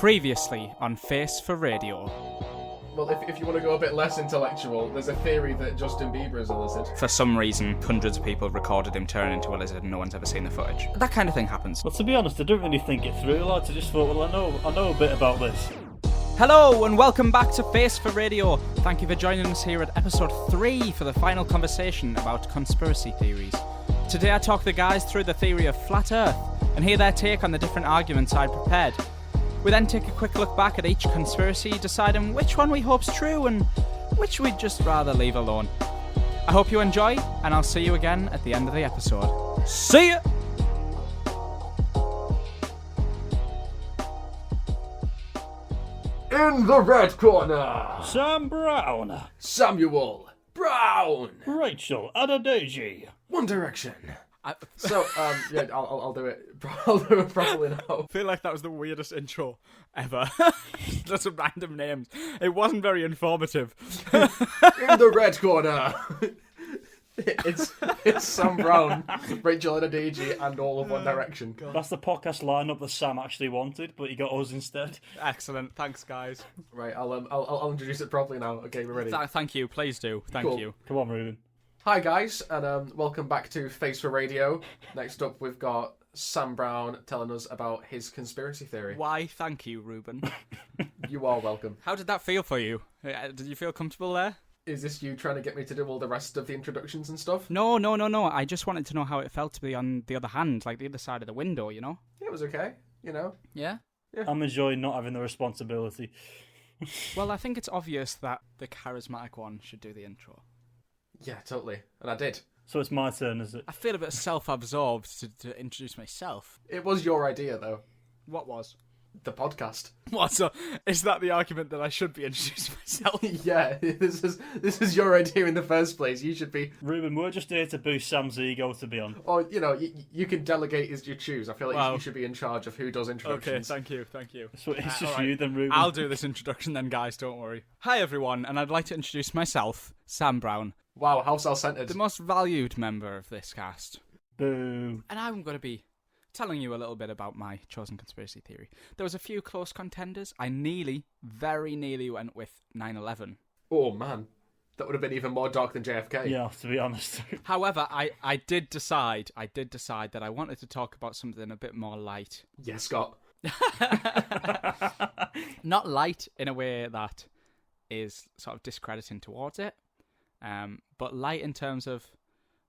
Previously on Face for Radio. Well, if you want to go a bit less intellectual, there's a theory that Justin Bieber is a lizard. For some reason, hundreds of people recorded him turn into a lizard and no one's ever seen the footage. That kind of thing happens. Well, to be honest, I didn't really think it through, lads. I just thought, well, I know a bit about this. Hello and welcome back to Face for Radio. Thank you for joining us here at episode 3 for the final conversation about conspiracy theories. Today I talk the guys through the theory of flat Earth and hear their take on the different arguments I'd prepared. We then take a quick look back at each conspiracy, deciding which one we hope's true and which we'd just rather leave alone. I hope you enjoy, and I'll see you again at the end of the episode. See ya! In the red corner, Sam Brown. Samuel Brown. Rachel Adedeji. One Direction. So, yeah, I'll do it. I'll do it properly now. I feel like that was the weirdest intro ever. Just some random names. It wasn't very informative. In the red corner, it's Sam Brown, Rachel Adedeji, and all of One Direction. That's the podcast lineup that Sam actually wanted, but he got us instead. Excellent. Thanks, guys. Right, I'll introduce it properly now. Okay, we're ready. Thank you. Please do. Thank Cool. you. Come on, Ruben. Hi guys, and welcome back to Face for Radio. Next up, we've got Sam Brown telling us about his conspiracy theory. Why, thank you, Ruben. You are welcome. How did that feel for you? Did you feel comfortable there? Is this you trying to get me to do all the rest of the introductions and stuff? No. I just wanted to know how it felt to be on the other hand, like the other side of the window, you know? Yeah, it was okay, you know. Yeah? I'm enjoying not having the responsibility. Well, I think it's obvious that the charismatic one should do the intro. Yeah, totally. And I did. So it's my turn, is it? I feel a bit self-absorbed to introduce myself. It was your idea, though. What was? The podcast. What? So, is that the argument that I should be introducing myself? Yeah, this is your idea in the first place. You should be... Ruben, we're just here to boost Sam's ego to be on. Or, you know, you can delegate as you choose. I feel like Wow. you should be in charge of who does introductions. Okay, thank you. So it's just alright. you then, Ruben. I'll do this introduction then, guys, don't worry. Hi, everyone, and I'd like to introduce myself, Sam Brown, Wow, how self-centered. the most valued member of this cast. Boo. And I'm going to be telling you a little bit about my chosen conspiracy theory. There was a few close contenders. I very nearly went with 9/11. Oh, man. That would have been even more dark than JFK. Yeah, to be honest. However, I did decide that I wanted to talk about something a bit more light. Yes, Scott. Not light in a way that is sort of discrediting towards it, but light in terms of,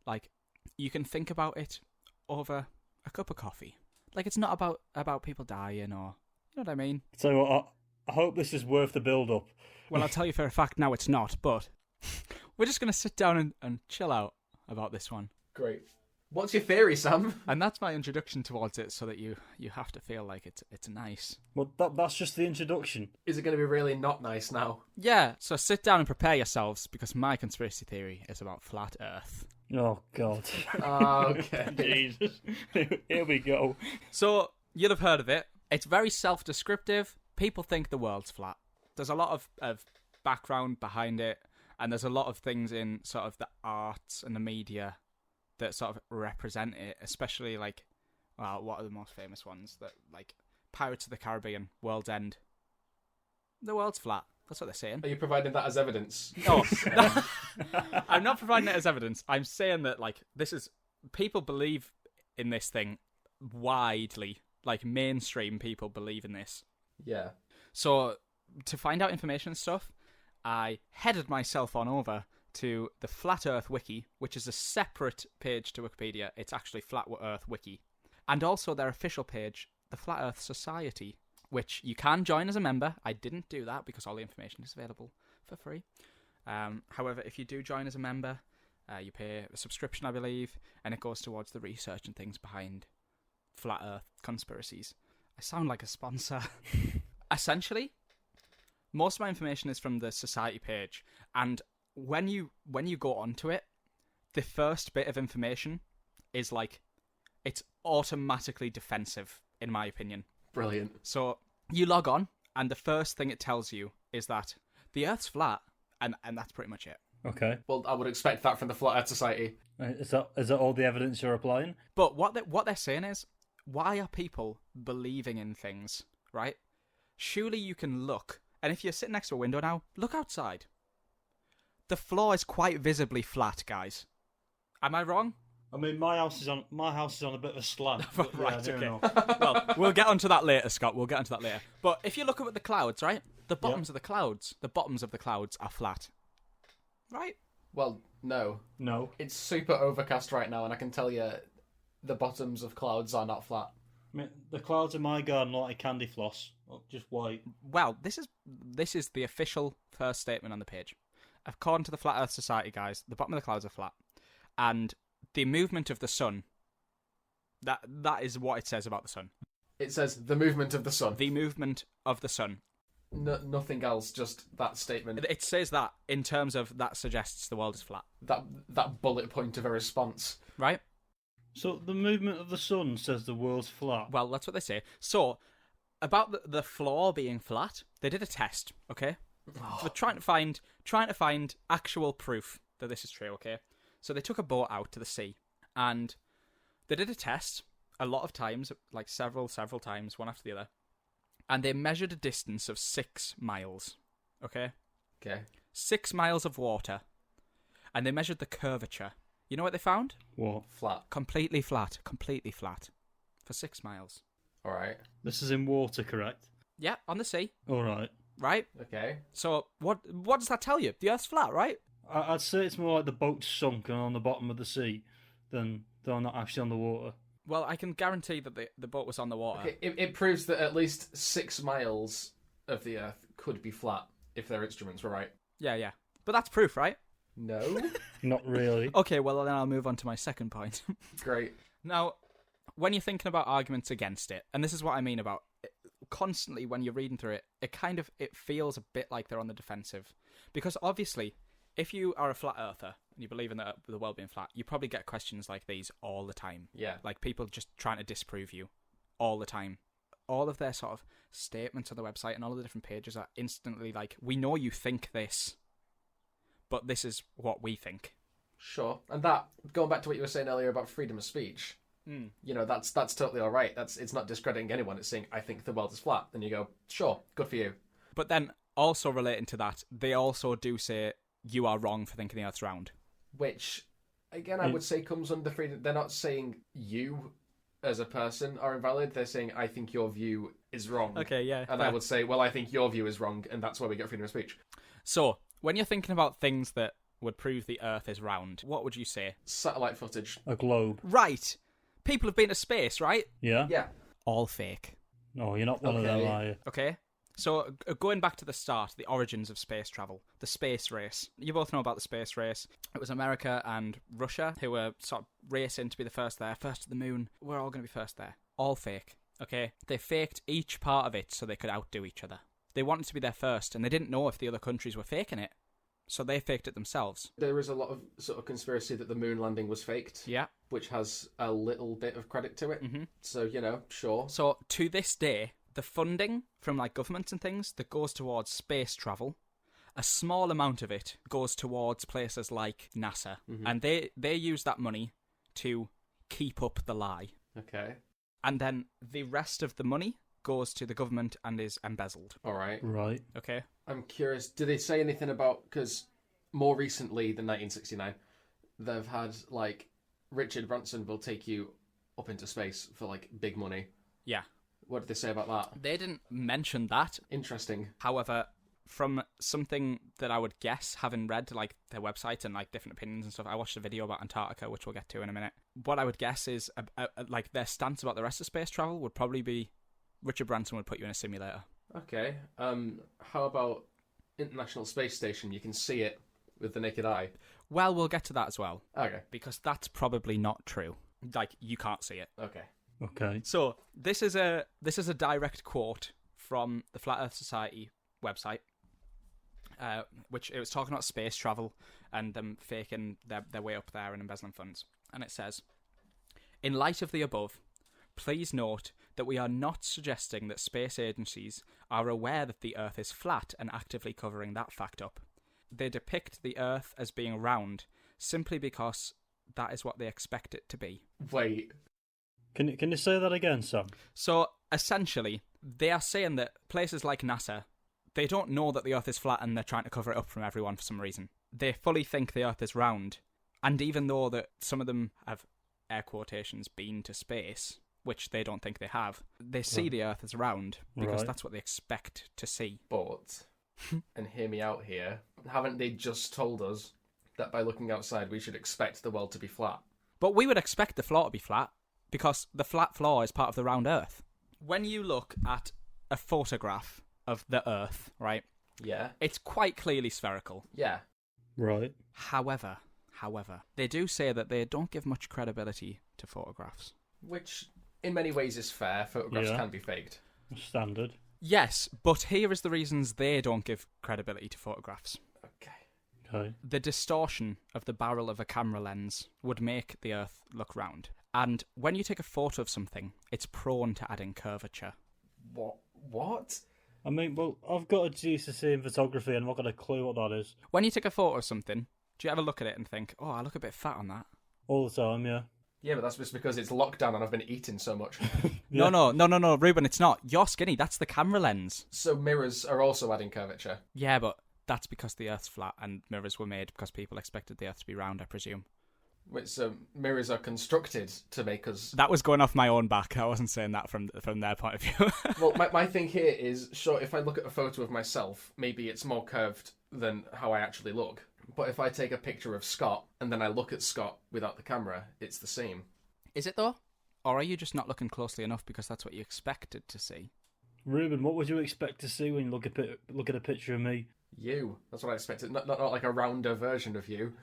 like, you can think about it over a cup of coffee. Like, it's not about people dying or, you know what I mean? So I hope this is worth the build-up. Well, I'll tell you for a fact now it's not, but we're just going to sit down and chill out about this one. Great. What's your theory, Sam? And that's my introduction towards it, so that you have to feel like it's nice. Well, that's just the introduction. Is it going to be really not nice now? Yeah, so sit down and prepare yourselves, because my conspiracy theory is about flat Earth. Oh, God. Okay. Jesus. Here we go. So, you'll have heard of it. It's very self-descriptive. People think the world's flat. There's a lot of background behind it, and there's a lot of things in sort of the arts and the media that sort of represent it, especially, like, well, what are the most famous ones? That, like, Pirates of the Caribbean, World's End. The world's flat. That's what they're saying. Are you providing that as evidence? No, I'm not providing it as evidence. I'm saying that, like, this is... People believe in this thing widely. Like, mainstream people believe in this. Yeah. So, to find out information and stuff, I headed myself on over to the Flat Earth Wiki, which is a separate page to Wikipedia. It's actually Flat Earth Wiki. And also their official page, the Flat Earth Society, which you can join as a member. I didn't do that because all the information is available for free. However, if you do join as a member, you pay a subscription, I believe, and it goes towards the research and things behind Flat Earth conspiracies. I sound like a sponsor. Essentially, most of my information is from the Society page, and when you go onto it, the first bit of information is, like, it's automatically defensive, in my opinion. Brilliant. So you log on, and the first thing it tells you is that the Earth's flat, and that's pretty much it. Okay. Well, I would expect that from the Flat Earth Society. Is that all the evidence you're applying? But what they're saying is, why are people believing in things, right? surely you can look. And if you're sitting next to a window now, look outside. The floor is quite visibly flat, guys. Am I wrong? I mean, my house is on a bit of a slant. but yeah, Right, I don't okay. know. Well, we'll get onto that later, Scott. We'll get onto that later. But if you look up at the clouds, right? The bottoms of the clouds are flat. Right? Well, no. No. It's super overcast right now, and I can tell you the bottoms of clouds are not flat. I mean, the clouds in my garden are like candy floss, just white. Well, this is the official first statement on the page. According to the Flat Earth Society, guys, the bottom of the clouds are flat. And the movement of the sun, that is what it says about the sun. It says the movement of the sun. The movement of the sun. Nothing else, just that statement. It says that in terms of that suggests the world is flat. That bullet point of a response. Right? So the movement of the sun says the world's flat. Well, that's what they say. So, about the floor being flat, they did a test, okay? For trying to find actual proof that this is true, okay? So they took a boat out to the sea, and they did a test a lot of times, like several times, one after the other, and they measured a distance of 6 miles, okay? Okay. 6 miles of water, and they measured the curvature. You know what they found? What? Flat. Completely flat, for 6 miles. All right. This is in water, correct? Yeah, on the sea, All right. right? Okay. So what does that tell you? The Earth's flat, right? I'd say it's more like the boat's sunk and on the bottom of the sea than they're not actually on the water. Well, I can guarantee that the boat was on the water. Okay, it proves that at least 6 miles of the Earth could be flat if their instruments were right. Yeah. But that's proof, right? No? Not really. Okay, well, then I'll move on to my second point. Great. Now, when you're thinking about arguments against it, and this is what I mean about it, constantly when you're reading through it, it feels a bit like they're on the defensive. Because obviously, if you are a flat earther and you believe in the world being flat, you probably get questions like these all the time. Yeah. Like people just trying to disprove you all the time. All of their sort of statements on the website and all of the different pages are instantly like, we know you think this, but this is what we think. Sure. And that, going back to what you were saying earlier about freedom of speech, you know, that's totally all right. It's not discrediting anyone. It's saying, I think the world is flat. Then you go, sure, good for you. But then, also relating to that, they also do say, you are wrong for thinking the Earth's round. Which, again, I would say comes under freedom. They're not saying you, as a person, are invalid. They're saying, I think your view is wrong. Okay, yeah. And fair. I would say, well, I think your view is wrong, and that's why we get freedom of speech. So, when you're thinking about things that would prove the Earth is round, what would you say? Satellite footage. A globe. Right. People have been to space, right? Yeah? Yeah. All fake. No, you're not one of them, Okay. are you? Okay? So, going back to the start, the origins of space travel, the space race. You both know about the space race. It was America and Russia who were sort of racing to be the first there, first to the moon. We're all going to be first there. All fake. Okay? They faked each part of it so they could outdo each other. They wanted to be there first, and they didn't know if the other countries were faking it. So they faked it themselves. There is a lot of sort of conspiracy that the moon landing was faked. Yeah. Which has a little bit of credit to it. Mm-hmm. So, you know, sure. So, to this day, the funding from like governments and things that goes towards space travel, a small amount of it goes towards places like NASA. Mm-hmm. And they use that money to keep up the lie. Okay. And then the rest of the money goes to the government and is embezzled. All right. Right. Okay? I'm curious, do they say anything about, because more recently than 1969, they've had, like, Richard Branson will take you up into space for, like, big money. Yeah. What did they say about that? They didn't mention that. Interesting. However, from something that I would guess, having read like their website and like different opinions and stuff, I watched a video about Antarctica, which we'll get to in a minute. What I would guess is like their stance about the rest of space travel would probably be Richard Branson would put you in a simulator. Okay. How about International Space Station? You can see it with the naked eye. Well, we'll get to that as well, Okay. because that's probably not true. Like, you can't see it. Okay. Okay. So this is a direct quote from the Flat Earth Society website, which it was talking about space travel and them faking their way up there and embezzling funds. And it says, in light of the above, please note that we are not suggesting that space agencies are aware that the Earth is flat and actively covering that fact up. They depict the Earth as being round simply because that is what they expect it to be. Wait. Can you say that again, Sam? So, essentially, They are saying that places like NASA, they don't know that the Earth is flat and they're trying to cover it up from everyone for some reason. They fully think the Earth is round. And even though that some of them have, air quotations, been to space, which they don't think they have, they see the Earth as round because that's what they expect to see. But, and hear me out here, haven't they just told us that by looking outside we should expect the world to be flat? But we would expect the floor to be flat because the flat floor is part of the round Earth. When you look at a photograph of the Earth, right? Yeah. It's quite clearly spherical. Yeah. Right. However, they do say that they don't give much credibility to photographs. Which, in many ways, is fair. Photographs can be faked. Standard. Yes, but here is the reasons they don't give credibility to photographs. Okay. The distortion of the barrel of a camera lens would make the Earth look round. And when you take a photo of something, it's prone to adding curvature. What? I mean, well, I've got a GCSE in photography and I've not got a clue what that is. When you take a photo of something, do you ever look at it and think, oh, I look a bit fat on that? All the time, yeah. Yeah, but that's just because it's lockdown and I've been eating so much. Yeah. No, Ruben, it's not. You're skinny. That's the camera lens. So mirrors are also adding curvature. Yeah, but that's because the Earth's flat and mirrors were made because people expected the Earth to be round, I presume. Wait, so mirrors are constructed to make us... That was going off my own back. I wasn't saying that from their point of view. Well, my thing here is, sure, if I look at a photo of myself, maybe it's more curved than how I actually look. But if I take a picture of Scott and then I look at Scott without the camera, it's the same. Is it though? Or are you just not looking closely enough because that's what you expected to see? Ruben, what would you expect to see when you look at a picture of me? You. That's what I expected. Not like a rounder version of you.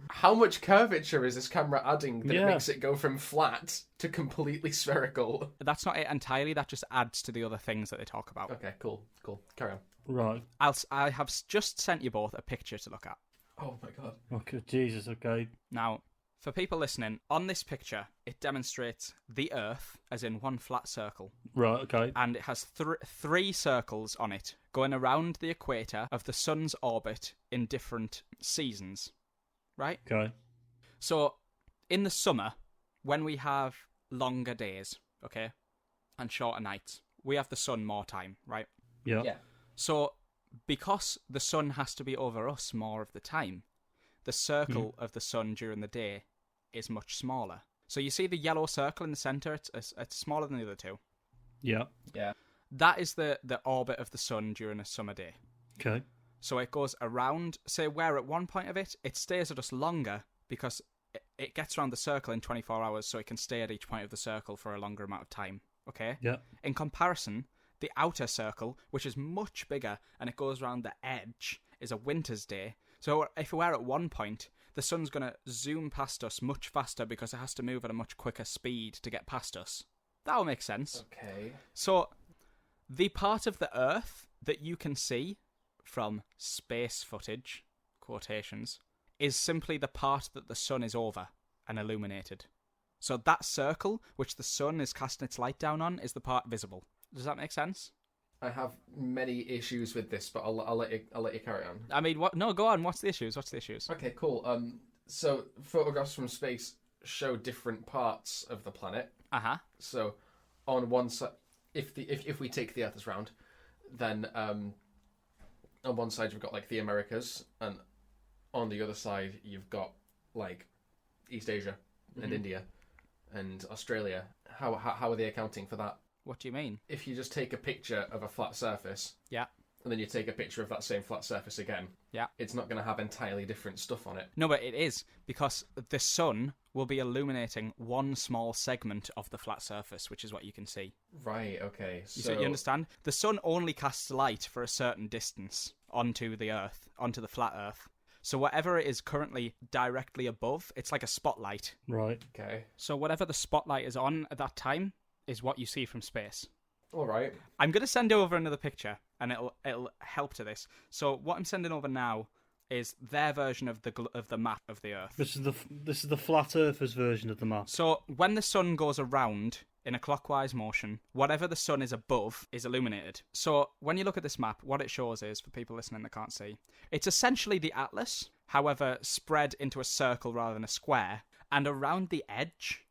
How much curvature is this camera adding that it makes it go from flat to completely spherical? That's not it entirely. That just adds to the other things that they talk about. Okay, cool. Carry on. Right. I have just sent you both a picture to look at. Oh my god. Okay, Jesus, okay. Now, for people listening, on this picture, it demonstrates the Earth as in one flat circle. Right, okay. And it has three circles on it going around the equator of the sun's orbit in different seasons. Right? Okay. So, in the summer, when we have longer days, okay, and shorter nights, we have the sun more time, right? Yeah. So, because the sun has to be over us more of the time, the circle of the sun during the day is much smaller. So you see the yellow circle in the centre, it's smaller than the other two. Yeah. Yeah. That is the orbit of the sun during a summer day. Okay. So it goes around, say we're at one point of it, it stays at us longer because it gets around the circle in 24 hours, so it can stay at each point of the circle for a longer amount of time. Okay? Yeah. In comparison, the outer circle, which is much bigger and it goes around the edge, is a winter's day. So if we're at one point, the sun's going to zoom past us much faster because it has to move at a much quicker speed to get past us. That will make sense. Okay. So the part of the Earth that you can see from space footage, quotations, is simply the part that the sun is over and illuminated. So that circle, which the sun is casting its light down on, is the part visible. Does that make sense? I have many issues with this, but I'll let you carry on. I mean, what? No, go on. What's the issues? Okay, cool. So photographs from space show different parts of the planet. So on one side, if we take the Earth as round, then on one side you've got like the Americas, and on the other side you've got like East Asia and India and Australia. How are they accounting for that? What do you mean? If you just take a picture of a flat surface, Yeah. and then you take a picture of that same flat surface again, Yeah. it's not going to have entirely different stuff on it. No, but it is, because the sun will be illuminating one small segment of the flat surface, which is what you can see. Right, okay. So you understand? The sun only casts light for a certain distance onto the Earth, onto the flat Earth. So whatever it is currently directly above, it's like a spotlight. Right. Okay. So whatever the spotlight is on at that time is what you see from space. All right. I'm going to send over another picture, and it'll help to this. So what I'm sending over now is their version of the map of the Earth. This is the flat Earthers version of the map. So when the sun goes around in a clockwise motion, whatever the sun is above is illuminated. So when you look at this map, what it shows is, for people listening that can't see, it's essentially the atlas, however spread into a circle rather than a square, and around the edge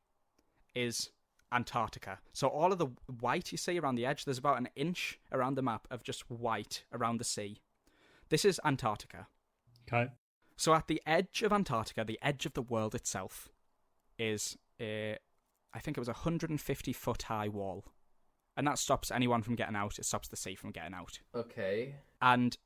is Antarctica. So all of the white you see around the edge, there's about an inch around the map of just white around the sea. This is Antarctica. Okay. So at the edge of Antarctica, the edge of the world itself, is I think it was 150-foot high wall. And that stops anyone from getting out. It stops the sea from getting out. Okay. And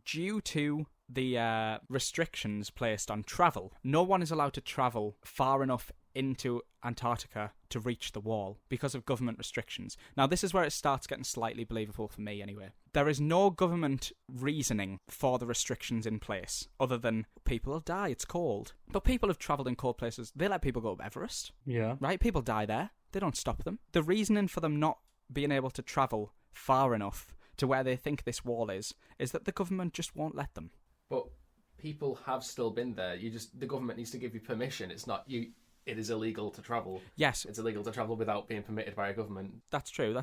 due to the restrictions placed on travel, no one is allowed to travel far enough into Antarctica to reach the wall because of government restrictions. Now, this is where it starts getting slightly believable for me, anyway. There is no government reasoning for the restrictions in place other than people will die, it's cold. But people have travelled in cold places. They let people go up Everest. Yeah. Right? People die there. They don't stop them. The reasoning for them not being able to travel far enough to where they think this wall is that the government just won't let them. But people have still been there. The government needs to give you permission. It's not you. It is illegal to travel. Yes. It's illegal to travel without being permitted by a government. That's true.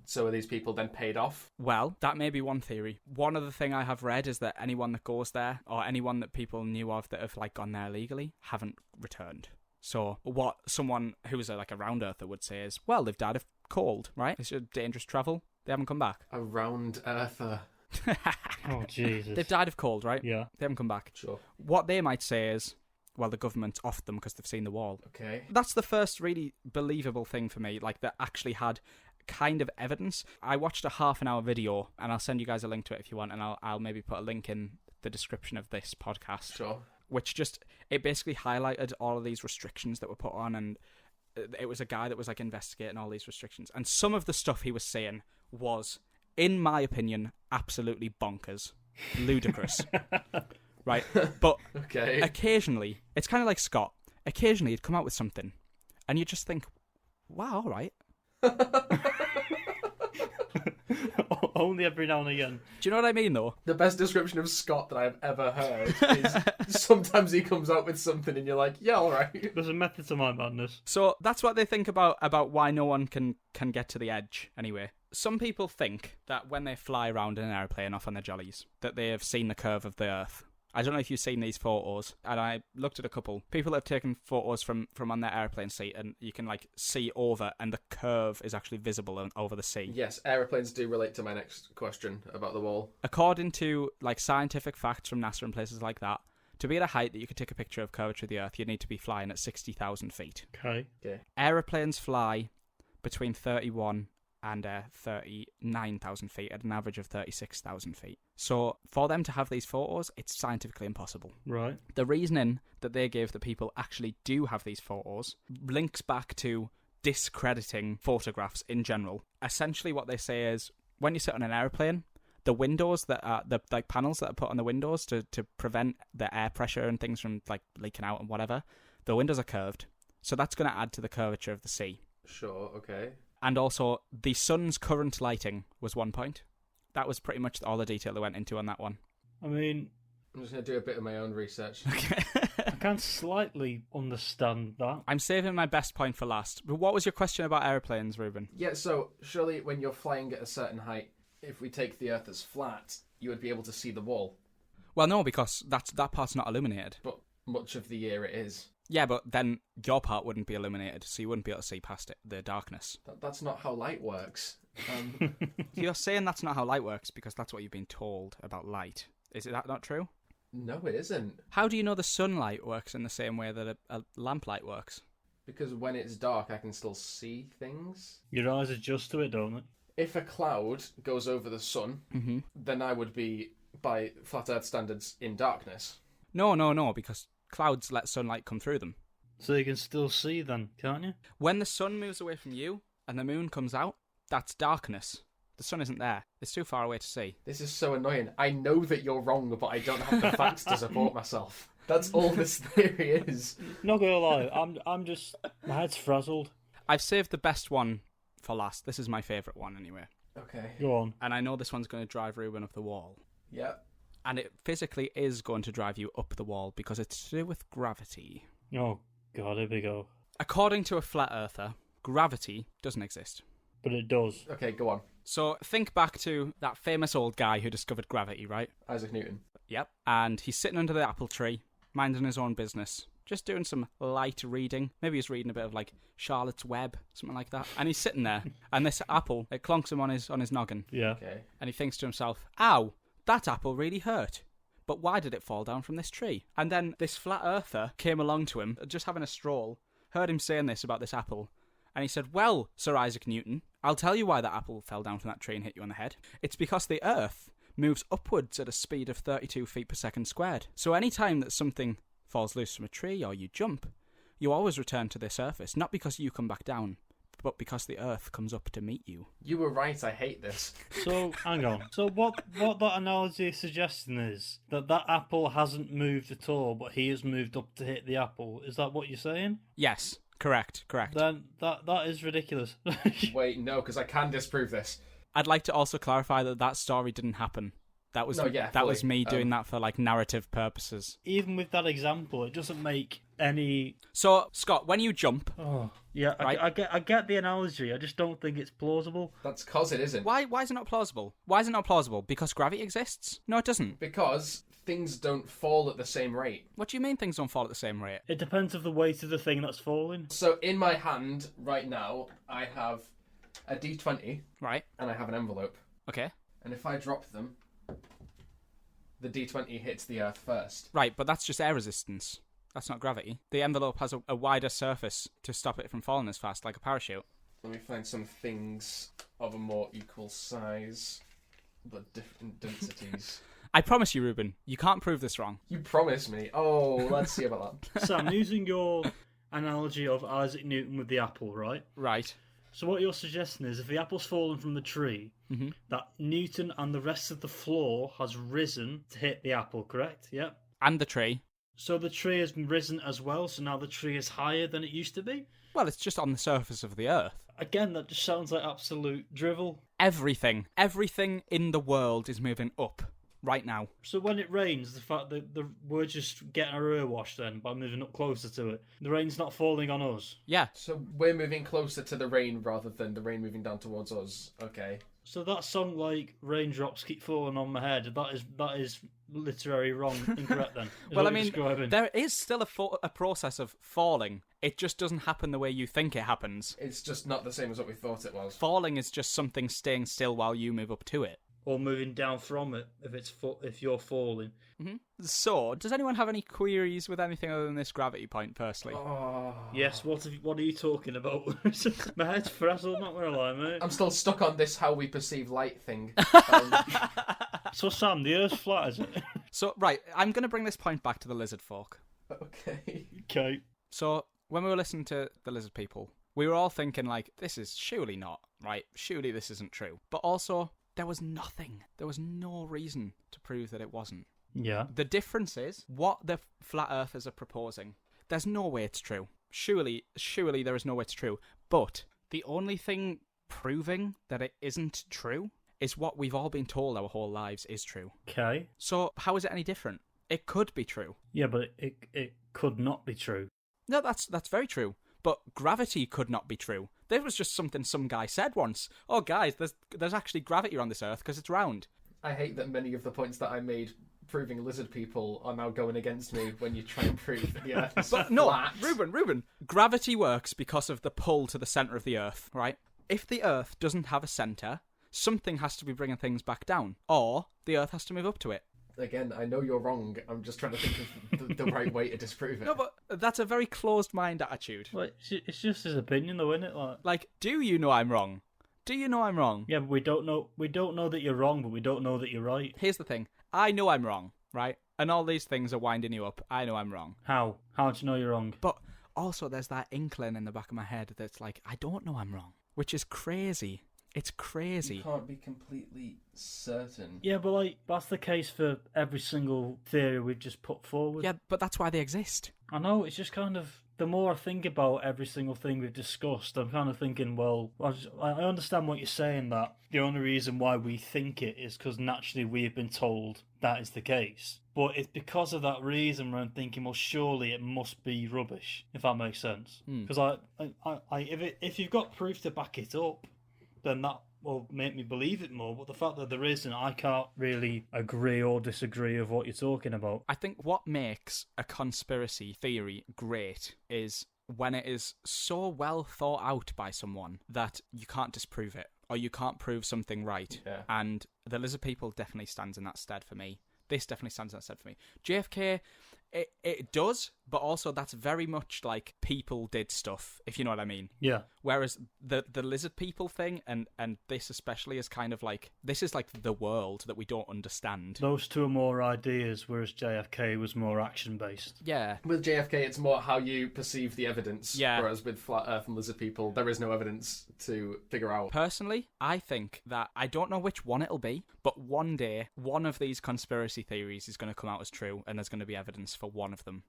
So are these people then paid off? Well, that may be one theory. One other thing I have read is that anyone that goes there, or anyone that people knew of that have gone there legally, haven't returned. So what someone who's a round earther would say is, well, they've died of cold, right? It's a dangerous travel. They haven't come back. A round earther. Oh, Jesus. They've died of cold, right? Yeah. They haven't come back. Sure. What they might say is, well, the government's off them because they've seen the wall. Okay. That's the first really believable thing for me, that actually had kind of evidence. I watched a half-an-hour video, and I'll send you guys a link to it if you want, and I'll maybe put a link in the description of this podcast. Sure. Which it basically highlighted all of these restrictions that were put on, and it was a guy that was investigating all these restrictions. And some of the stuff he was saying was, in my opinion, absolutely bonkers. Ludicrous. Right? But okay. Occasionally, it's kind of like Scott. Occasionally, he'd come out with something, and you just think, wow, all right. Only every now and again. Do you know what I mean, though? The best description of Scott that I've ever heard is sometimes he comes out with something and you're like, yeah, all right. There's a method to my madness. So that's what they think about why no one can get to the edge, anyway. Some people think that when they fly around in an airplane off on their jollies, that they have seen the curve of the Earth. I don't know if you've seen these photos, and I looked at a couple. People have taken photos from on their airplane seat, and you can see over, and the curve is actually visible over the sea. Yes, aeroplanes do relate to my next question about the wall. According to scientific facts from NASA and places like that, to be at a height that you could take a picture of curvature of the Earth, you need to be flying at 60,000 feet. Okay. Aeroplanes fly between 31 and 39,000 feet at an average of 36,000 feet. So for them to have these photos, it's scientifically impossible. Right. The reasoning that they gave that people actually do have these photos links back to discrediting photographs in general. Essentially what they say is, when you sit on an airplane, the windows that are, the panels that are put on the windows to prevent the air pressure and things from leaking out and whatever, the windows are curved. So that's going to add to the curvature of the sea. Sure, okay. And also, the sun's current lighting was one point. That was pretty much all the detail they went into on that one. I mean, I'm just going to do a bit of my own research. Okay. I can slightly understand that. I'm saving my best point for last. But what was your question about airplanes, Ruben? Yeah, so surely when you're flying at a certain height, if we take the Earth as flat, you would be able to see the wall. Well, no, because that part's not illuminated. But much of the year it is. Yeah, but then your part wouldn't be illuminated, so you wouldn't be able to see past it, the darkness. That's not how light works. You're saying that's not how light works because that's what you've been told about light. Is that not true? No, it isn't. How do you know the sunlight works in the same way that a lamplight works? Because when it's dark, I can still see things. Your eyes adjust to it, don't they? If a cloud goes over the sun, then I would be, by flat Earth standards, in darkness. No, because clouds let sunlight come through them. So you can still see then, can't you? When the sun moves away from you and the moon comes out, that's darkness. The sun isn't there. It's too far away to see. This is so annoying. I know that you're wrong, but I don't have the facts to support myself. That's all this theory is. Not gonna lie, I'm just, my head's frazzled. I've saved the best one for last. This is my favourite one anyway. Okay. Go on. And I know this one's going to drive Ruben up the wall. Yeah. And it physically is going to drive you up the wall because it's to do with gravity. Oh, God, here we go. According to a flat earther, gravity doesn't exist. But it does. Okay, go on. So think back to that famous old guy who discovered gravity, right? Isaac Newton. Yep. And he's sitting under the apple tree, minding his own business, just doing some light reading. Maybe he's reading a bit of like Charlotte's Web, something like that. And he's sitting there, and this apple, it clonks him on his noggin. Yeah. Okay. And he thinks to himself, ow, that apple really hurt. But why did it fall down from this tree? And then this flat earther came along to him, just having a stroll, heard him saying this about this apple, and he said, well, Sir Isaac Newton, I'll tell you why that apple fell down from that tree and hit you on the head. It's because the Earth moves upwards at a speed of 32 feet per second squared. So any time that something falls loose from a tree or you jump, you always return to the surface, not because you come back down, but because the Earth comes up to meet you. You were right, I hate this. So, hang on. So what that analogy is suggesting is that apple hasn't moved at all, but he has moved up to hit the apple. Is that what you're saying? Yes, correct. Then that is ridiculous. Wait, no, because I can disprove this. I'd like to also clarify that story didn't happen. That was was me doing that for like narrative purposes. Even with that example, it doesn't make any. So, Scott, when you jump, oh yeah, right? I get the analogy. I just don't think it's plausible. That's because it isn't. Why is it not plausible? Why is it not plausible? Because gravity exists? No, it doesn't. Because things don't fall at the same rate. What do you mean things don't fall at the same rate? It depends of the weight of the thing that's falling. So in my hand right now, I have a D20, right, and I have an envelope. Okay. And if I drop them, the D20 hits the Earth first. Right, but that's just air resistance. That's not gravity. The envelope has a wider surface to stop it from falling as fast, like a parachute. Let me find some things of a more equal size, but different densities. I promise you, Ruben, you can't prove this wrong. You promised me. Oh, let's see about that. Sam, using your analogy of Isaac Newton with the apple, right? Right. So what you're suggesting is if the apple's fallen from the tree, that Newton and the rest of the floor has risen to hit the apple, correct? Yeah. And the tree. So the tree has risen as well, so now the tree is higher than it used to be? Well, it's just on the surface of the Earth. Again, that just sounds like absolute drivel. Everything in the world is moving up right now. So when it rains, the fact that we're just getting our ear washed then by moving up closer to it. The rain's not falling on us. Yeah. So we're moving closer to the rain rather than the rain moving down towards us. Okay. So that song, like, raindrops keep falling on my head, that is literary wrong, incorrect then? Well, I mean, there is still a process of falling. It just doesn't happen the way you think it happens. It's just not the same as what we thought it was. Falling is just something staying still while you move up to it. Or moving down from it if you're falling. Mm-hmm. So, does anyone have any queries with anything other than this gravity point, firstly? Oh. Yes, what are you talking about? My head's frazzled, not gonna lie, mate. I'm still stuck on this how we perceive light thing. So, Sam, the Earth's flat, is it? So, right, I'm going to bring this point back to the lizard folk. Okay. So, when we were listening to the lizard people, we were all thinking, like, this is surely not, right? Surely this isn't true. But also, there was nothing. There was no reason to prove that it wasn't. Yeah. The difference is what the flat earthers are proposing. There's no way it's true. Surely there is no way it's true. But the only thing proving that it isn't true is what we've all been told our whole lives is true. Okay. So how is it any different? It could be true. Yeah, but it could not be true. No, that's very true. But gravity could not be true. There was just something some guy said once. Oh, guys, there's actually gravity on this Earth because it's round. I hate that many of the points that I made proving lizard people are now going against me when you try and prove the Earth is flat. No, Ruben, gravity works because of the pull to the centre of the Earth, right? If the Earth doesn't have a centre, something has to be bringing things back down, or the Earth has to move up to it. Again, I know you're wrong. I'm just trying to think of the right way to disprove it. No, but that's a very closed mind attitude. Well, it's just his opinion, though, isn't it? Like, do you know I'm wrong? Do you know I'm wrong? Yeah, but we don't know that you're wrong, but we don't know that you're right. Here's the thing. I know I'm wrong, right? And all these things are winding you up. I know I'm wrong. How? How do you know you're wrong? But also there's that inkling in the back of my head that's like, I don't know I'm wrong. Which is crazy. It's crazy. You can't be completely certain. Yeah, but that's the case for every single theory we've just put forward. Yeah, but that's why they exist. I know, it's just kind of... The more I think about every single thing we've discussed, I'm kind of thinking, well, I understand what you're saying, that the only reason why we think it is because naturally we've been told that is the case. But it's because of that reason where I'm thinking, well, surely it must be rubbish, if that makes sense. Because if you've got proof to back it up, then or make me believe it more, but the fact that there isn't, I can't really agree or disagree with what you're talking about. I think what makes a conspiracy theory great is when it is so well thought out by someone that you can't disprove it, or you can't prove something right. Yeah. And the lizard people definitely stands in that stead for me. This definitely stands in that stead for me. JFK, it does, but also that's very much like people did stuff, if you know what I mean. Yeah. Whereas the lizard people thing, and this especially, is kind of like, this is like the world that we don't understand. Those two are more ideas, whereas JFK was more action-based. Yeah. With JFK, it's more how you perceive the evidence. Yeah. Whereas with Flat Earth and lizard people, there is no evidence to figure out. Personally, I think that, I don't know which one it'll be, but one day, one of these conspiracy theories is going to come out as true, and there's going to be evidence for one of them.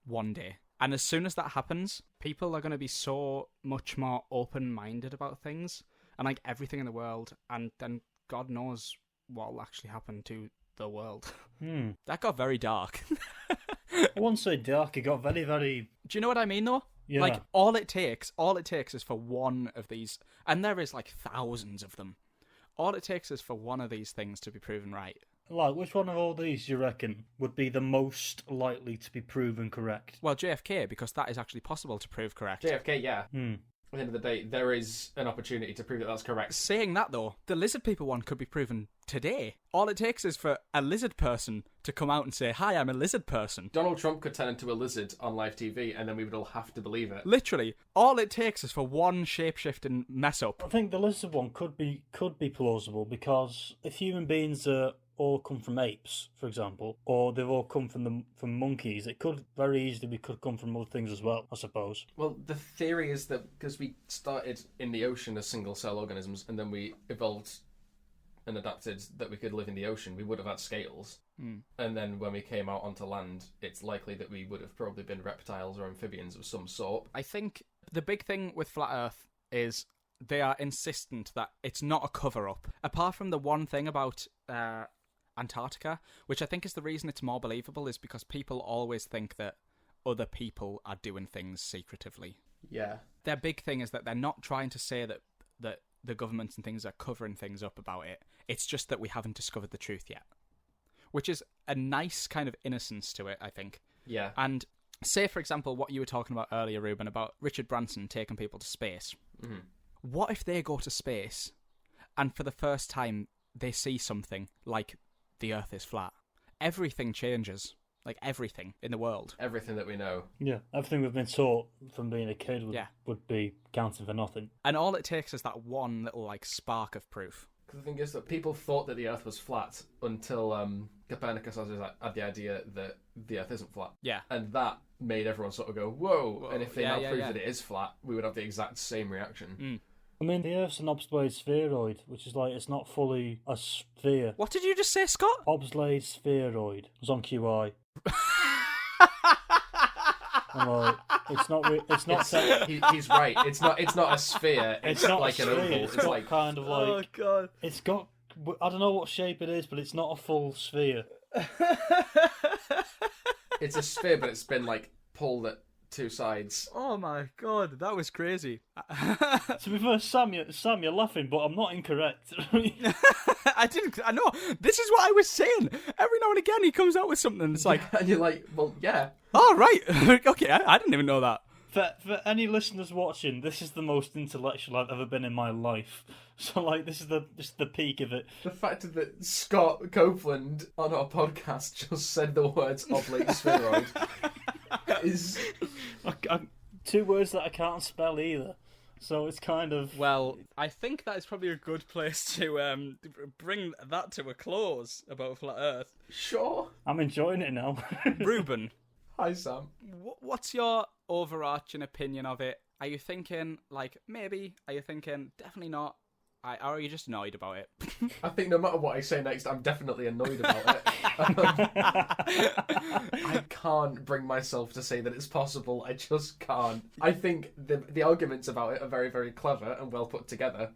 One day. And as soon as that happens, people are going to be so much more open-minded about things, and like everything in the world, and then God knows what will actually happen to the world. That got very dark. I won't say dark, it got very, very... Do you know what I mean, though? Yeah. Like, all it takes is for one of these, and there is like thousands of them. All it takes is for one of these things to be proven right. Like, which one of all these, do you reckon, would be the most likely to be proven correct? Well, JFK, because that is actually possible to prove correct. JFK, yeah. At the end of the day, there is an opportunity to prove that that's correct. Saying that, though, the lizard people one could be proven today. All it takes is for a lizard person to come out and say, "Hi, I'm a lizard person." Donald Trump could turn into a lizard on live TV, and then we would all have to believe it. Literally, all it takes is for one shape-shifting mess up. I think the lizard one could be plausible, because if human beings all come from apes, for example, or they've all come from monkeys, it could very easily come from other things as well, I suppose. Well, the theory is that because we started in the ocean as single-cell organisms, and then we evolved and adapted that we could live in the ocean, we would have had scales. And then when we came out onto land, it's likely that we would have probably been reptiles or amphibians of some sort. I think the big thing with Flat Earth is they are insistent that it's not a cover-up. Apart from the one thing about Antarctica, which I think is the reason it's more believable, is because people always think that other people are doing things secretively. Yeah. Their big thing is that they're not trying to say that the governments and things are covering things up about it. It's just that we haven't discovered the truth yet. Which is a nice kind of innocence to it, I think. Yeah. And say, for example, what you were talking about earlier, Ruben, about Richard Branson taking people to space. Mm-hmm. What if they go to space and for the first time they see something like the Earth is flat? Everything changes. Like, everything in the world. Everything that we know. Yeah, everything we've been taught from being a kid would be counting for nothing. And all it takes is that one little, like, spark of proof. Because the thing is that people thought that the Earth was flat until Copernicus had the idea that the Earth isn't flat. Yeah. And that made everyone sort of go, whoa. And if they now prove that it is flat, we would have the exact same reaction. I mean, the Earth's an Oblate Spheroid, which is like, it's not fully a sphere. What did you just say, Scott? Oblate Spheroid. It was on QI. I'm like, it's not. He's right. It's not a sphere. It's not like an oval. It's got like kind of like. Oh god! It's got. I don't know what shape it is, but it's not a full sphere. It's a sphere, but it's been like pulled at two sides. Oh my god, that was crazy. To be fair, Sam, you're laughing, but I'm not incorrect. I know. This is what I was saying. Every now and again, he comes out with something. It's like, and you're like, well, yeah. Oh right, okay. I didn't even know that. For any listeners watching, this is the most intellectual I've ever been in my life. So, like, this is the peak of it. The fact that Scott Copeland on our podcast just said the words "oblate spheroid" is 2 words that I can't spell either. So it's kind of... Well, I think that is probably a good place to bring that to a close about Flat Earth. Sure. I'm enjoying it now. Ruben. Hi, Sam. What's your overarching opinion of it? Are you thinking, like, maybe? Are you thinking, definitely not? Or are you just annoyed about it? I think no matter what I say next, I'm definitely annoyed about it. I can't bring myself to say that it's possible. I just can't. I think the arguments about it are very, very clever and well put together,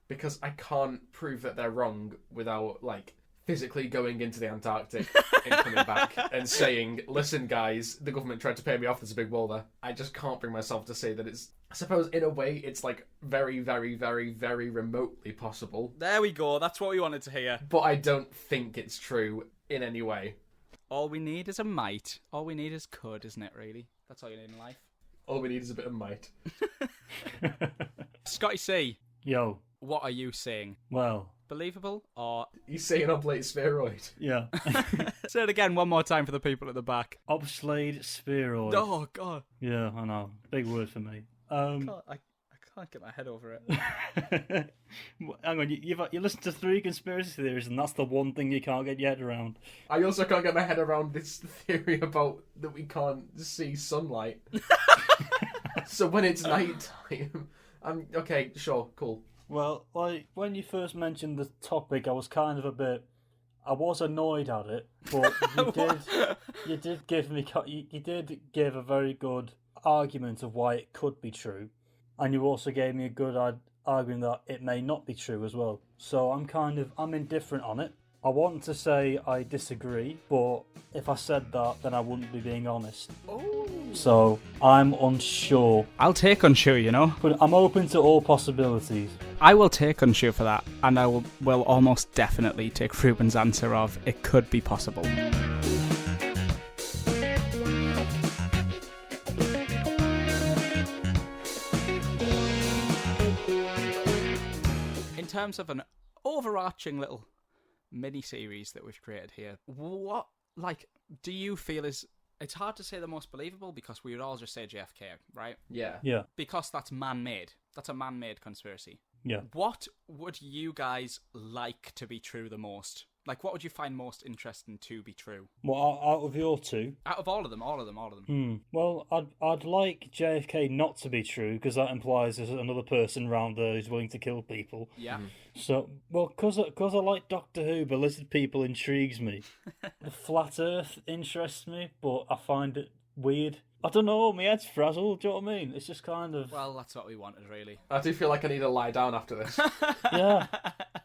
because I can't prove that they're wrong without, like, physically going into the Antarctic and coming back and saying, listen, guys, the government tried to pay me off, there's a big wall there. I just can't bring myself to say that it's... I suppose, in a way, it's, like, very, very, very, very remotely possible. There we go. That's what we wanted to hear. But I don't think it's true in any way. All we need is a might. All we need is could, isn't it, really? That's all you need in life. All we need is a bit of might. Scotty C. Yo. What are you saying? Well... Believable or... He's saying Oblate Spheroid. Yeah. Say it again one more time for the people at the back. Oblate Spheroid. Oh, God. Yeah, I know. Big word for me. I can't get my head over it. Hang on, you listened to 3 conspiracy theories, and that's the one thing you can't get your head around. I also can't get my head around this theory about that we can't see sunlight. So when it's night time, okay, sure, cool. Well, like, when you first mentioned the topic, I was annoyed at it, but you did give a very good argument of why it could be true, and you also gave me a good argument that it may not be true as well. So I'm indifferent on it. I want to say I disagree, but if I said that, then I wouldn't be being honest. Oh. So I'm unsure. I'll take unsure, you know. But I'm open to all possibilities. I will take unsure for that, and I will almost definitely take Ruben's answer of it could be possible. In terms of an overarching little mini-series that we've created here, what, like, do you feel is... It's hard to say the most believable because we would all just say JFK, right? Yeah. Yeah. Because that's man-made. That's a man-made conspiracy. Yeah. What would you guys like to be true the most? Like, what would you find most interesting to be true? Well, out of your 2? Out of all of them. Well, I'd like JFK not to be true, because that implies there's another person around there who's willing to kill people. Yeah. So, well, because I like Doctor Who, but lizard people intrigues me. The flat Earth interests me, but I find it weird. I don't know, my head's frazzled, do you know what I mean? It's just kind of... Well, that's what we wanted, really. I do feel like I need to lie down after this. Yeah.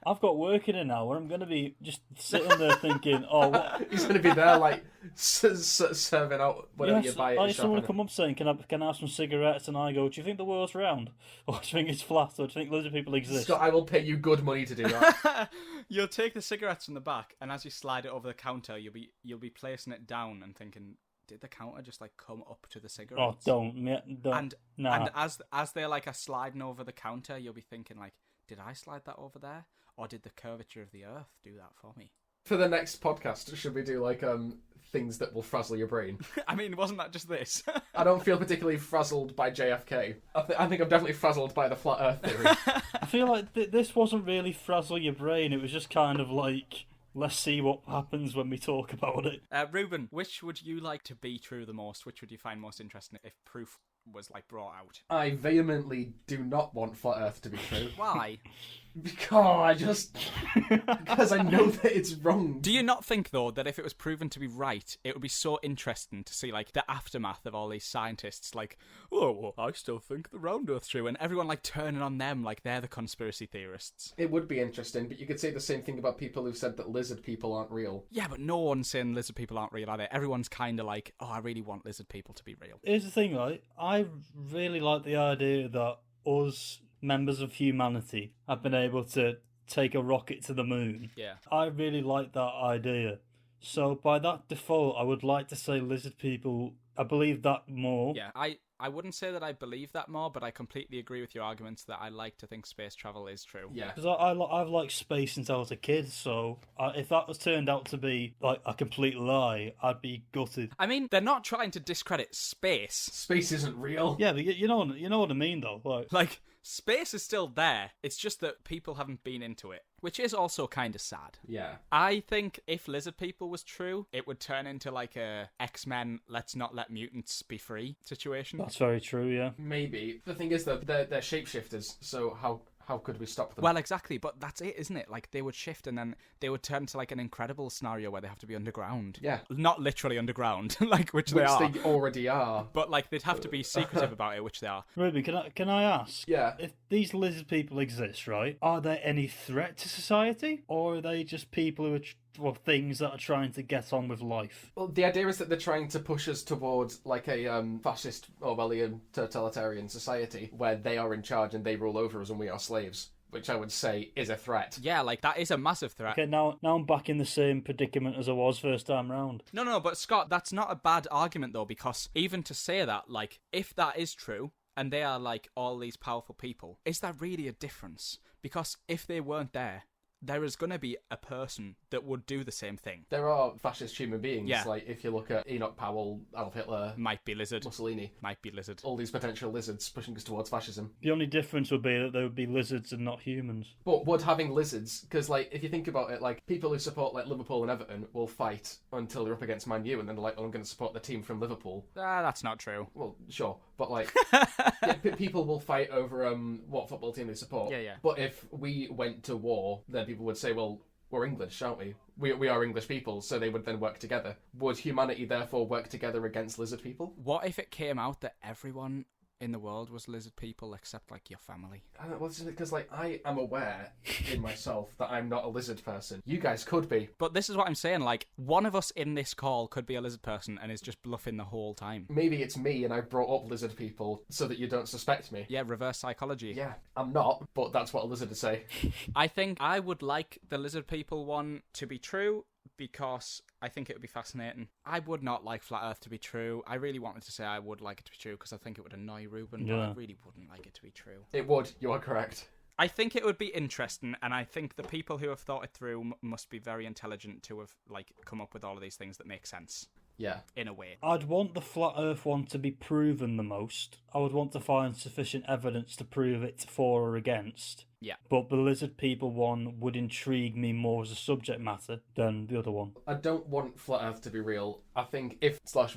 I've got work in it now, where I'm going to be just sitting there thinking, oh, what... He's going to be there, like, serving out whatever you buy at the shop. Someone will come up saying, can I have some cigarettes? And I go, do you think the world's round? Or do you think it's flat? Or do you think lizard people exist? Scott, I will pay you good money to do that. You'll take the cigarettes from the back, and as you slide it over the counter, you'll be placing it down and thinking... Did the counter just like come up to the cigarettes? Oh, don't. And as they're like sliding over the counter, you'll be thinking like, did I slide that over there, or did the curvature of the Earth do that for me? For the next podcast, should we do like things that will frazzle your brain? I mean, wasn't that just this? I don't feel particularly frazzled by JFK. I think I'm definitely frazzled by the flat Earth theory. I feel like this wasn't really frazzle your brain. It was just kind of like... Let's see what happens when we talk about it. Ruben, which would you like to be true the most? Which would you find most interesting if proof was like brought out? I vehemently do not want flat Earth to be true. Why? Because I know that it's wrong. Do you not think, though, that if it was proven to be right, it would be so interesting to see, like, the aftermath of all these scientists, like, oh, well, I still think the round Earth's true, and everyone, like, turning on them like they're the conspiracy theorists? It would be interesting, but you could say the same thing about people who've said that lizard people aren't real. Yeah, but no one's saying lizard people aren't real, are they? Everyone's kind of like, oh, I really want lizard people to be real. Here's the thing, right? I really like the idea that us... members of humanity have been able to take a rocket to the moon. Yeah. I really like that idea. So by that default, I would like to say lizard people, I believe that more. Yeah, I wouldn't say that I believe that more, but I completely agree with your arguments that I like to think space travel is true. Yeah. Because I've liked space since I was a kid, so if that was turned out to be like a complete lie, I'd be gutted. I mean, they're not trying to discredit space. Space isn't real. Yeah, but you know what I mean, though. Like, space is still there. It's just that people haven't been into it, which is also kind of sad. Yeah. I think if lizard people was true, it would turn into like a X-Men, let's not let mutants be free situation. That's very true, yeah. Maybe. The thing is that they're shapeshifters, so how could we stop them? Well, exactly, but that's it, isn't it? Like, they would shift and then they would turn to like an incredible scenario where they have to be underground. Yeah. Not literally underground, like which they are. Which they already are. But like they'd have to be secretive about it, which they are. Ruby, can I ask? Yeah. If these lizard people exist, right, are they any threat to society? Or are they just people who are things that are trying to get on with life. Well, the idea is that they're trying to push us towards like a fascist, Orwellian, totalitarian society where they are in charge and they rule over us and we are slaves, which I would say is a threat. Yeah, like, that is a massive threat. Okay, now I'm back in the same predicament as I was first time round. No, but Scott, that's not a bad argument, though, because even to say that, like, if that is true, and they are, like, all these powerful people, is that really a difference? Because if they weren't there is going to be a person that would do the same thing. There are fascist human beings. Yeah. Like, if you look at Enoch Powell, Adolf Hitler... Might be lizard. Mussolini. Might be lizard. All these potential lizards pushing us towards fascism. The only difference would be that there would be lizards and not humans. But would having lizards... Because, like, if you think about it, like, people who support, like, Liverpool and Everton will fight until they're up against Man U, and then they're like, oh, I'm going to support the team from Liverpool. That's not true. Well, sure. But, like, people will fight over what football team they support. Yeah. But if we went to war, then people would say, well, we're English, aren't we? We are English people, so they would then work together. Would humanity therefore work together against lizard people? What if it came out that everyone in the world was lizard people except, like, your family? I don't know, well, because, like, I am aware in myself that I'm not a lizard person. You guys could be. But this is what I'm saying, like, one of us in this call could be a lizard person and is just bluffing the whole time. Maybe it's me and I brought up lizard people so that you don't suspect me. Yeah, reverse psychology. Yeah, I'm not, but that's what a lizard would say. I think I would like the lizard people one to be true, because I think it would be fascinating. I would not like Flat Earth to be true. I really wanted to say I would like it to be true because I think it would annoy Ruben, but I really wouldn't like it to be true. It would, you are correct. I think it would be interesting, and I think the people who have thought it through must be very intelligent to have, like, come up with all of these things that make sense. Yeah. In a way. I'd want the Flat Earth one to be proven the most. I would want to find sufficient evidence to prove it for or against. Yeah. But the lizard people one would intrigue me more as a subject matter than the other one. I don't want Flat Earth to be real. I think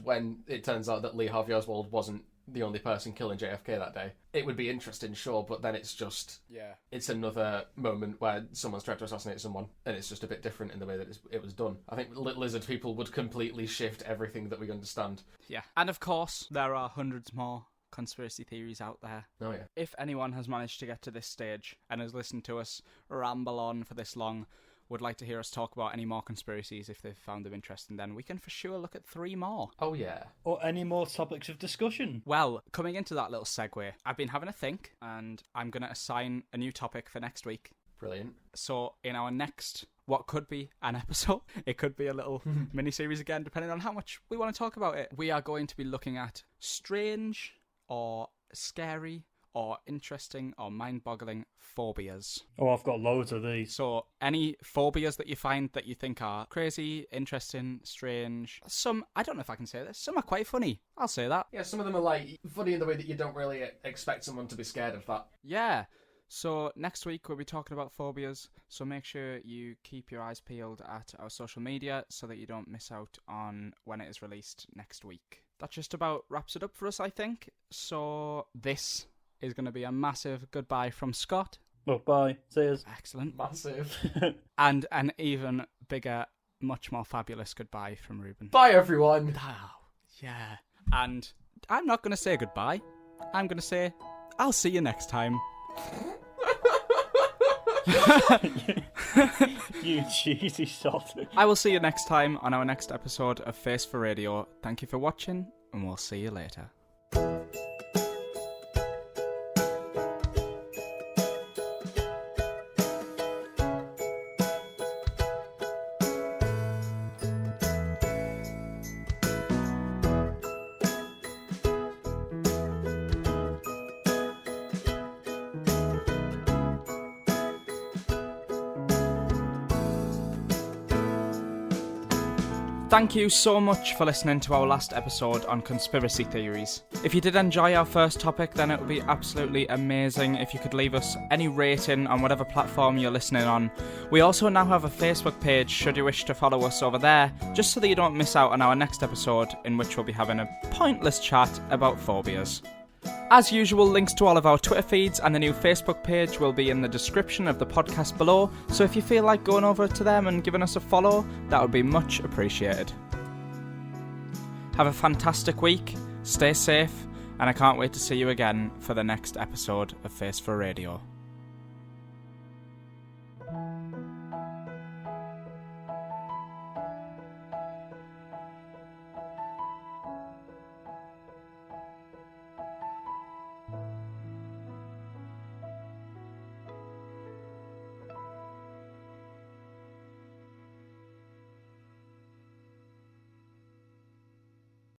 when it turns out that Lee Harvey Oswald wasn't the only person killing JFK that day, it would be interesting, sure, but then it's just... Yeah. It's another moment where someone's tried to assassinate someone, and it's just a bit different in the way that it was done. I think lizard people would completely shift everything that we understand. Yeah. And of course, there are hundreds more conspiracy theories out there. Oh, yeah. If anyone has managed to get to this stage and has listened to us ramble on for this long, would like to hear us talk about any more conspiracies if they've found them interesting, then we can for sure look at 3 more. Oh, yeah. Or any more topics of discussion. Well, coming into that little segue, I've been having a think, and I'm going to assign a new topic for next week. Brilliant. So in our next, what could be an episode, it could be a little mini-series again, depending on how much we want to talk about it. We are going to be looking at strange or scary or interesting or mind-boggling phobias. Oh, I've got loads of these. So any phobias that you find that you think are crazy, interesting, strange. Some, I don't know if I can say this, some are quite funny. I'll say that. Yeah, some of them are like funny in the way that you don't really expect someone to be scared of that. Yeah. So next week we'll be talking about phobias, so make sure you keep your eyes peeled at our social media so that you don't miss out on when it is released next week. That just about wraps it up for us, I think. So this is going to be a massive goodbye from Scott. Well, bye. See us. Excellent. Massive. And an even bigger, much more fabulous goodbye from Ruben. Bye, everyone. Oh, yeah. And I'm not going to say goodbye. I'm going to say, I'll see you next time. You cheesy sod. I will see you next time on our next episode of Face for Radio. Thank you for watching, and we'll see you later. Thank you so much for listening to our last episode on conspiracy theories. If you did enjoy our first topic, then it would be absolutely amazing if you could leave us any rating on whatever platform you're listening on. We also now have a Facebook page should you wish to follow us over there, just so that you don't miss out on our next episode, in which we'll be having a pointless chat about phobias. As usual, links to all of our Twitter feeds and the new Facebook page will be in the description of the podcast below, so if you feel like going over to them and giving us a follow, that would be much appreciated. Have a fantastic week, stay safe, and I can't wait to see you again for the next episode of Face for Radio.